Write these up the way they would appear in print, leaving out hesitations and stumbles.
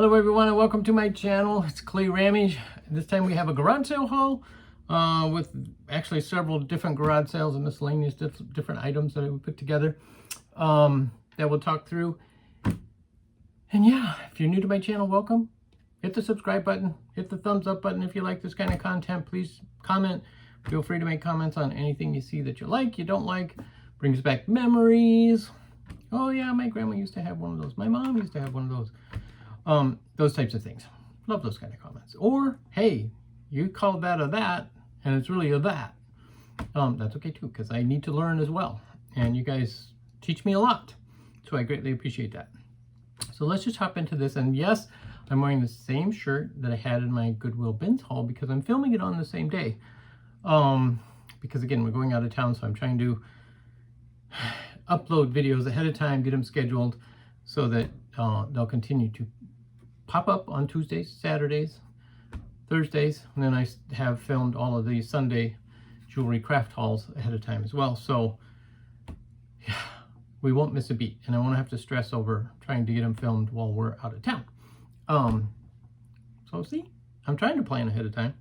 Hello everyone and welcome to my channel. It's clayrammage. This time we have a garage sale haul with actually several different garage sales and miscellaneous different items that I would put together that we'll talk through. And yeah, if you're new to my channel, welcome. Hit the subscribe button, hit the thumbs up button if you like this kind of content. Please comment. Feel free to make comments on anything you see that you like, you don't like. Brings back memories. Oh yeah, my grandma used to have one of those. My mom used to have one of those. Those types of things. Love those kind of comments. Or, hey, you called that a that, and it's really a that. That's okay too, because I need to learn as well. And you guys teach me a lot. So I greatly appreciate that. So let's just hop into this. And yes, I'm wearing the same shirt that I had in my Goodwill bins haul because I'm filming it on the same day. Because again, we're going out of town, so I'm trying to upload videos ahead of time, get them scheduled so that they'll continue to pop up on Tuesdays, Saturdays, Thursdays, and then I have filmed all of the Sunday jewelry craft hauls ahead of time as well. So yeah, we won't miss a beat, and I won't have to stress over trying to get them filmed while we're out of town. So see, I'm trying to plan ahead of time.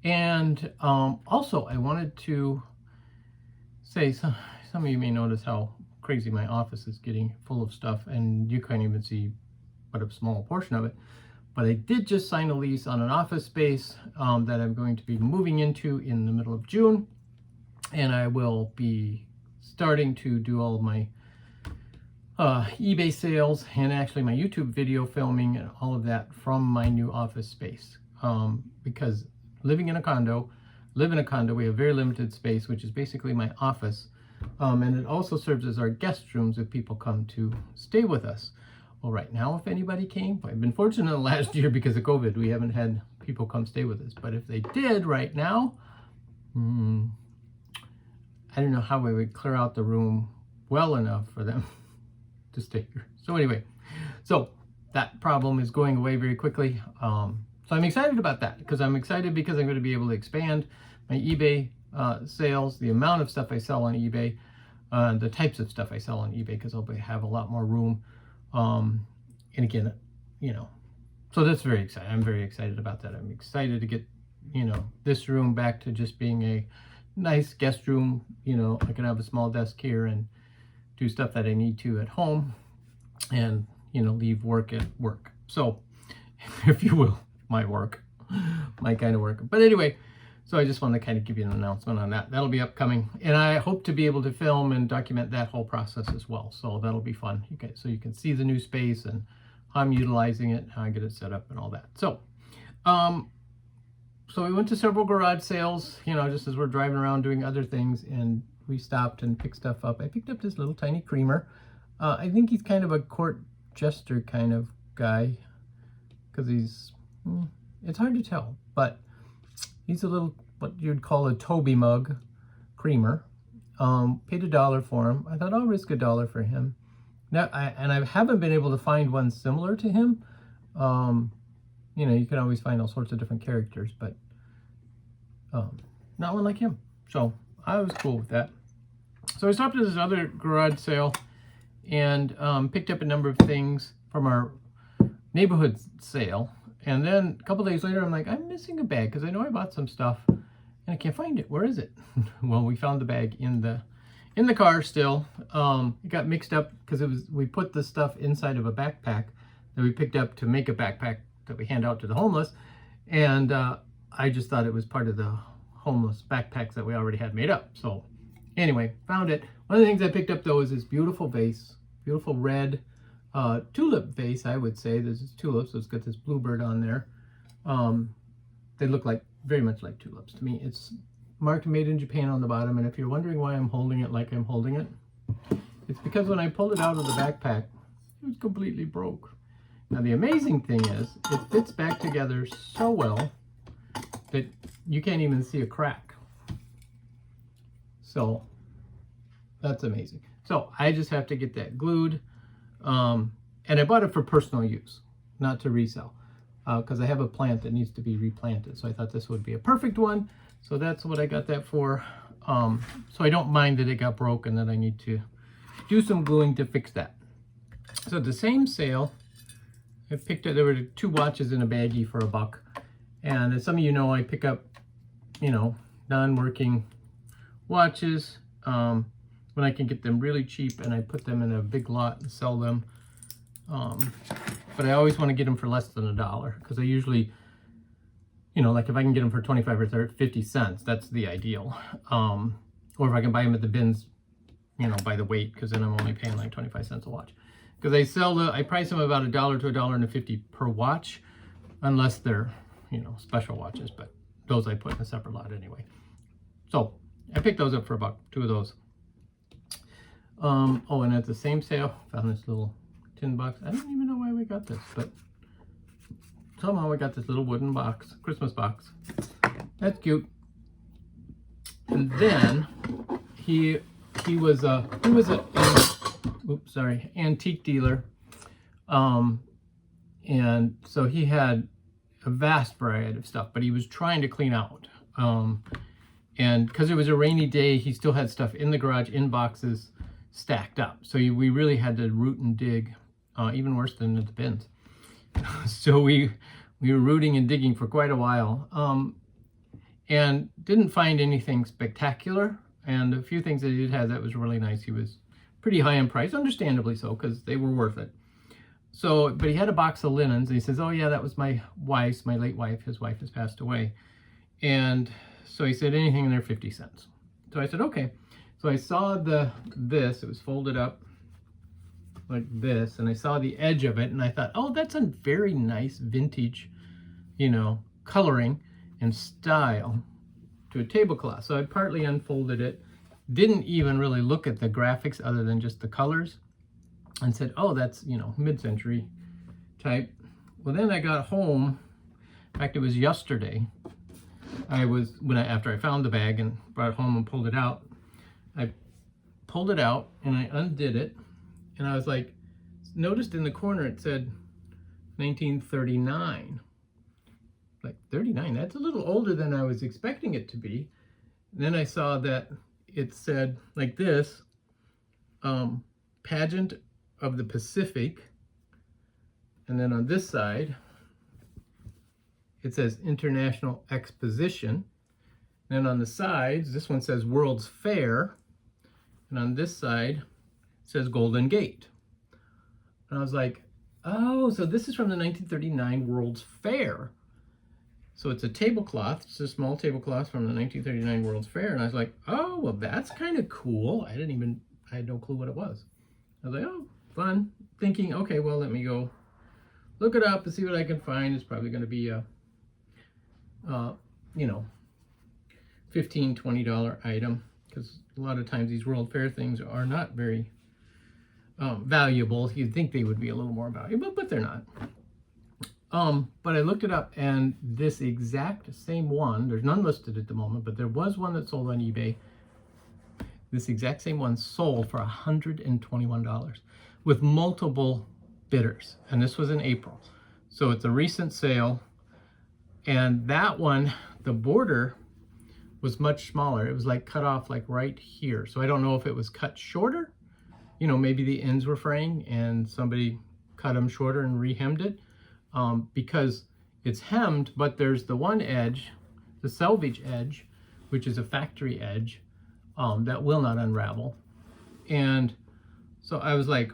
And also I wanted to say, some of you may notice how crazy my office is getting full of stuff, and you can't even see but a small portion of it. But I did just sign a lease on an office space that I'm going to be moving into in the middle of June, and I will be starting to do all of my eBay sales and actually my YouTube video filming and all of that from my new office space, because live in a condo, we have very limited space, which is basically my office. And it also serves as our guest rooms if people come to stay with us. Well, right now, if anybody came, I've been fortunate last year because of COVID, we haven't had people come stay with us. But if they did right now, I don't know how we would clear out the room well enough for them to stay here. So anyway, so that problem is going away very quickly. So I'm excited about that because I'm going to be able to expand my eBay sales, the amount of stuff I sell on eBay, the types of stuff I sell on eBay, because I'll have a lot more room. And again, you know, so that's very exciting. I'm very excited about that. I'm excited to get, you know, this room back to just being a nice guest room. You know, I can have a small desk here and do stuff that I need to at home, and, you know, leave work at work. So, if you will, my work, my kind of work. But anyway, so I just want to kind of give you an announcement on that. That'll be upcoming, and I hope to be able to film and document that whole process as well. So that'll be fun. Okay, so you can see the new space and how I'm utilizing it, how I get it set up, and all that. So, so we went to several garage sales, you know, just as we're driving around doing other things, and we stopped and picked stuff up. I picked up this little tiny creamer. I think he's kind of a court jester kind of guy, because he's, it's hard to tell, but he's a little, what you'd call a Toby mug creamer. Paid $1 for him. I thought I'll risk $1 for him. Now, I haven't been able to find one similar to him. You know, you can always find all sorts of different characters, but not one like him. So I was cool with that. So I stopped at this other garage sale and picked up a number of things from our neighborhood sale. And then a couple days later, I'm like, I'm missing a bag because I know I bought some stuff and I can't find it. Where is it? Well, we found the bag in the car still. It got mixed up because we put the stuff inside of a backpack that we picked up to make a backpack that we hand out to the homeless. And I just thought it was part of the homeless backpacks that we already had made up. So anyway, found it. One of the things I picked up though is this beautiful vase, beautiful red tulip vase, I would say. This is tulip, so it's got this bluebird on there. They look like very much like tulips to me. It's marked made in Japan on the bottom, and if you're wondering why I'm holding it like I'm holding it, it's because when I pulled it out of the backpack, it was completely broke. Now the amazing thing is, it fits back together so well that you can't even see a crack. So that's amazing. So I just have to get that glued. And I bought it for personal use, not to resell, because I have a plant that needs to be replanted. So I thought this would be a perfect one. So that's what I got that for. So I don't mind that it got broken, that I need to do some gluing to fix that. So the same sale, I picked up, there were 2 watches in a baggie for $1. And as some of you know, I pick up, you know, non-working watches when I can get them really cheap, and I put them in a big lot and sell them. But I always want to get them for less than $1, because I usually, you know, like if I can get them for 25 or 30, 50 cents, that's the ideal. Or if I can buy them at the bins, you know, by the weight, because then I'm only paying like 25 cents a watch. Because I price them about $1 to $1.50 per watch, unless they're, you know, special watches, but those I put in a separate lot anyway. So I picked those up for $1, 2 of those. Oh, and at the same sale, found this little tin box. I don't even know why we got this, but somehow we got this little wooden box, Christmas box. That's cute. And then he was a antique dealer, and so he had a vast variety of stuff, but he was trying to clean out, and because it was a rainy day, he still had stuff in the garage in boxes stacked up, so we really had to root and dig, even worse than at the bins. So we were rooting and digging for quite a while, and didn't find anything spectacular. And a few things that he had that was really nice. He was pretty high in price, understandably so, because they were worth it. So, but he had a box of linens, and he says, oh yeah, that was my wife's, my late wife. His wife has passed away. And so he said, anything in there, 50 cents. So I said, okay. So I saw this, it was folded up like this, and I saw the edge of it, and I thought, oh, that's a very nice vintage, you know, coloring and style to a tablecloth. So I partly unfolded it, didn't even really look at the graphics other than just the colors, and said, oh, that's, you know, mid-century type. Well, then I got home, in fact, it was yesterday, after I found the bag and brought it home and pulled it out, I pulled it out and I undid it, and I was like, noticed in the corner it said 1939. Like 39, that's a little older than I was expecting it to be. And then I saw that it said like this, Pageant of the Pacific. And then on this side, it says International Exposition. And then on the sides, this one says World's Fair. And on this side, it says Golden Gate. And I was like, oh, so this is from the 1939 World's Fair. So it's a tablecloth, it's a small tablecloth from the 1939 World's Fair. And I was like, oh, well, that's kind of cool. I had no clue what it was. I was like, oh, fun. Thinking, okay, well, let me go look it up and see what I can find. It's probably going to be a, you know, $15, $20 item, because a lot of times these World Fair things are not very valuable. You'd think they would be a little more valuable, but they're not. But I looked it up, and this exact same one, there's none listed at the moment, but there was one that sold on eBay. This exact same one sold for $121 with multiple bidders. And this was in April. So it's a recent sale. And that one, the border was much smaller. It was like cut off like right here. So I don't know if it was cut shorter. You know, maybe the ends were fraying and somebody cut them shorter and re-hemmed it. Because it's hemmed, but there's the one edge, the selvage edge, which is a factory edge, that will not unravel. And so I was like,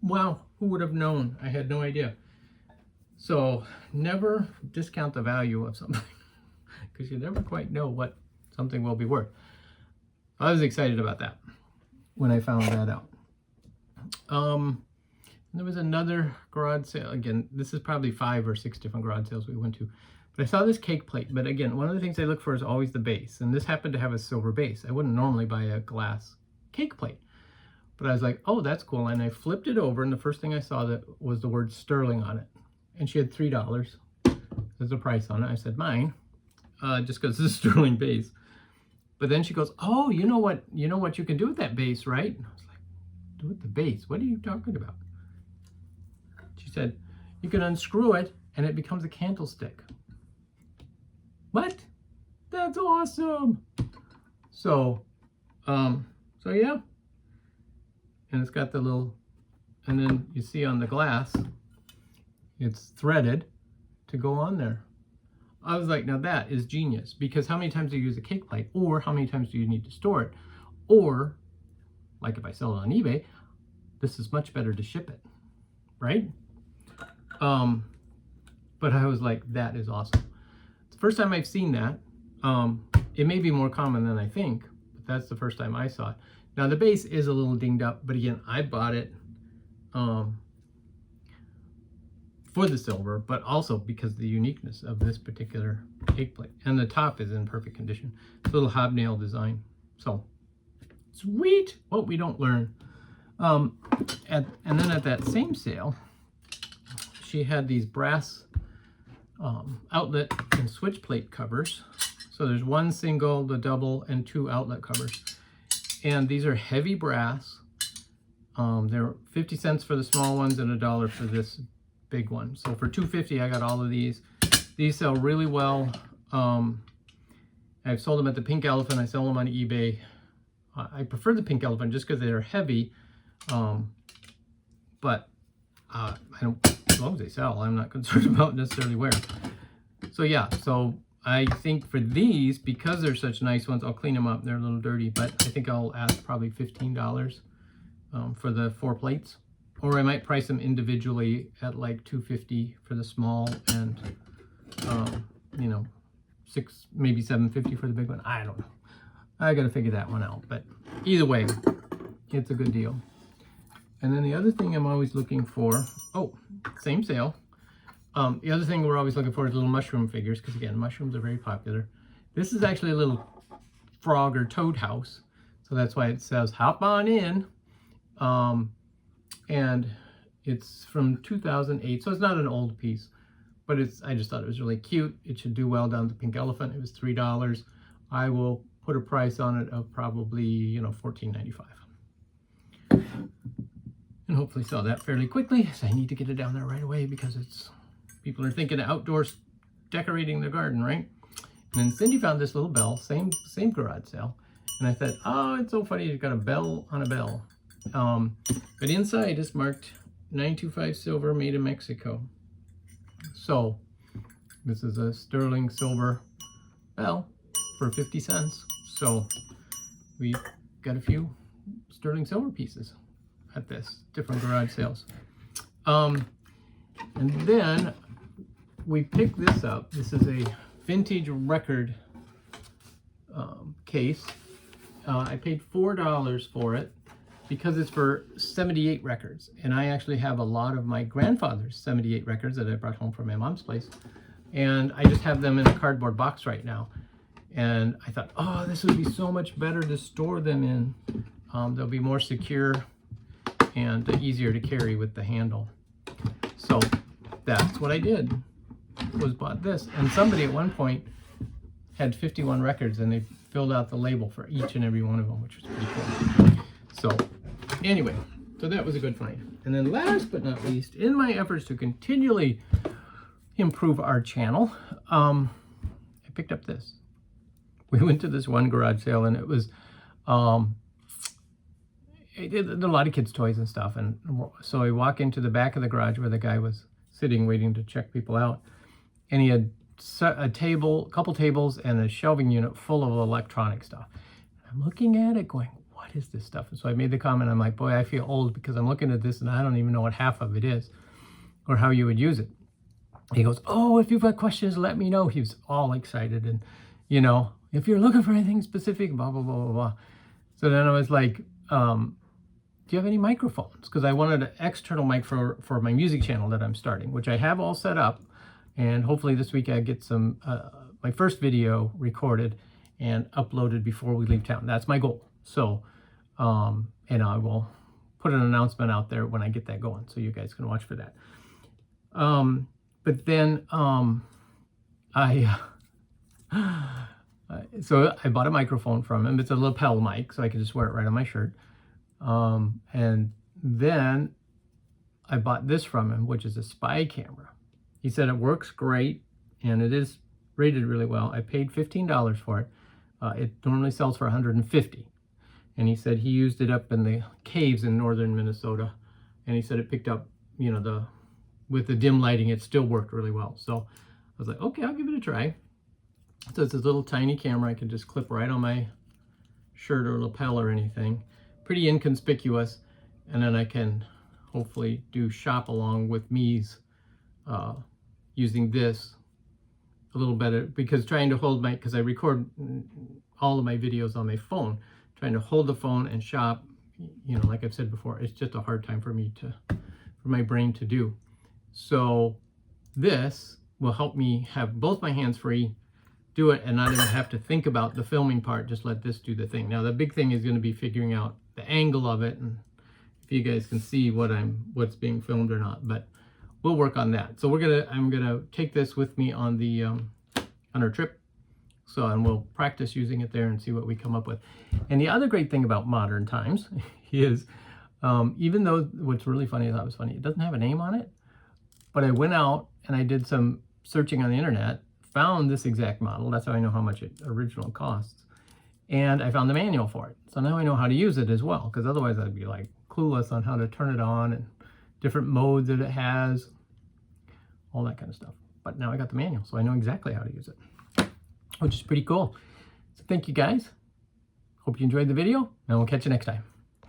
wow, who would have known? I had no idea. So never discount the value of something, because you never quite know what something will be worth. I was excited about that when I found that out. There was another garage sale. Again, this is probably 5 or 6 different garage sales we went to. But I saw this cake plate. But again, one of the things I look for is always the base. And this happened to have a silver base. I wouldn't normally buy a glass cake plate. But I was like, oh, that's cool. And I flipped it over, and the first thing I saw that was the word sterling on it. And she had $3 as a price on it. I said, mine, just because it's a sterling base. But then she goes, oh, you know what you can do with that base, right? And I was like, do with the base? What are you talking about? She said, you can unscrew it and it becomes a candlestick. What? That's awesome. So yeah. And it's got the little, and then you see on the glass, It's threaded to go on there. I was like, now that is genius, because how many times do you use a cake plate, or how many times do you need to store it? Or, like if I sell it on eBay, this is much better to ship it, right? But I was like, that is awesome. It's the first time I've seen that. It may be more common than I think, but that's the first time I saw it. Now the base is a little dinged up, but again, I bought it for the silver, but also because of the uniqueness of this particular cake plate. And the top is in perfect condition. It's a little hobnail design. So, sweet! What we don't learn. And then at that same sale, she had these brass outlet and switch plate covers. So there's one single, the double, and 2 outlet covers. And these are heavy brass. They're 50 cents for the small ones and $1 for this big one. So for $2.50 I got all of these. These sell really well. I've sold them at the Pink Elephant. I sell them on eBay. I prefer the Pink Elephant just because they're heavy. But I don't, as long as they sell, I'm not concerned about necessarily where. So yeah, so I think for these, because they're such nice ones, I'll clean them up. They're a little dirty, but I think I'll ask probably $15 for the 4 plates. Or I might price them individually at like $2.50 for the small, and you know, maybe $7.50 for the big one. I don't know. I got to figure that one out. But either way, it's a good deal. And then the other thing I'm always looking for, oh, same sale. The other thing we're always looking for is little mushroom figures, because again, mushrooms are very popular. This is actually a little frog or toad house, so that's why it says hop on in. And it's from 2008, so it's not an old piece, but I just thought it was really cute. It should do well down at the Pink Elephant. It was $3. I will put a price on it of probably, you know, $14.95. And hopefully sell that fairly quickly, so I need to get it down there right away, because people are thinking of outdoors decorating their garden, right? And then Cindy found this little bell, same garage sale, and I thought, oh, it's so funny, it's got a bell on a bell. But inside is marked 925 silver, made in Mexico. So this is a sterling silver bell for 50 cents. So we got a few sterling silver pieces at this, different garage sales. And then we picked this up. This is a vintage record case. I paid $4 for it, because it's for 78 records. And I actually have a lot of my grandfather's 78 records that I brought home from my mom's place. And I just have them in a cardboard box right now. And I thought, oh, this would be so much better to store them in. They'll be more secure and easier to carry with the handle. So that's what I did, was bought this. And somebody at one point had 51 records, and they filled out the label for each and every one of them, which was pretty cool. So anyway, so that was a good find. And then last but not least, in my efforts to continually improve our channel, I picked up this. We went to this one garage sale, and it was there are a lot of kids' toys and stuff. And so I walk into the back of the garage where the guy was sitting waiting to check people out, and he had a table, a couple tables, and a shelving unit full of electronic stuff. I'm looking at it going, what is this stuff? And so I made the comment, I'm like, boy, I feel old because I'm looking at this and I don't even know what half of it is or how you would use it. He goes, oh, if you've got questions, let me know. He was all excited, and, you know, if you're looking for anything specific, blah, blah, blah, blah, blah. So then I was like, do you have any microphones? Because I wanted an external mic for my music channel that I'm starting, which I have all set up. And hopefully this week I get some my first video recorded and uploaded before we leave town. That's my goal. So, and I will put an announcement out there when I get that going, so you guys can watch for that. But then so I bought a microphone from him. It's a lapel mic, so I can just wear it right on my shirt. And then I bought this from him, which is a spy camera. He said it works great, and it is rated really well. I paid $15 for it. It normally sells for $150. And he said he used it up in the caves in northern Minnesota. And he said it picked up, you know, with the dim lighting, it still worked really well. So I was like, okay, I'll give it a try. So it's this little tiny camera I can just clip right on my shirt or lapel or anything. Pretty inconspicuous. And then I can hopefully do shop along with me's using this a little better, because trying to hold because I record all of my videos on my phone, trying to hold the phone and shop, you know, like I've said before, it's just a hard time for my brain to do. So this will help me have both my hands free, do it, and not even have to think about the filming part, just let this do the thing. Now the big thing is going to be figuring out the angle of it, and if you guys can see what's being filmed or not, but we'll work on that. So I'm gonna take this with me on the on our trip, and we'll practice using it there and see what we come up with. And the other great thing about modern times is, even though what's really funny, I thought was funny, it doesn't have a name on it, but I went out and I did some searching on the internet, found this exact model. That's how I know how much it original costs, and I found the manual for it. So now I know how to use it as well, because otherwise I'd be like clueless on how to turn it on and different modes that it has, all that kind of stuff. But now I got the manual, so I know exactly how to use it, which is pretty cool. So thank you guys. Hope you enjoyed the video, and we'll catch you next time.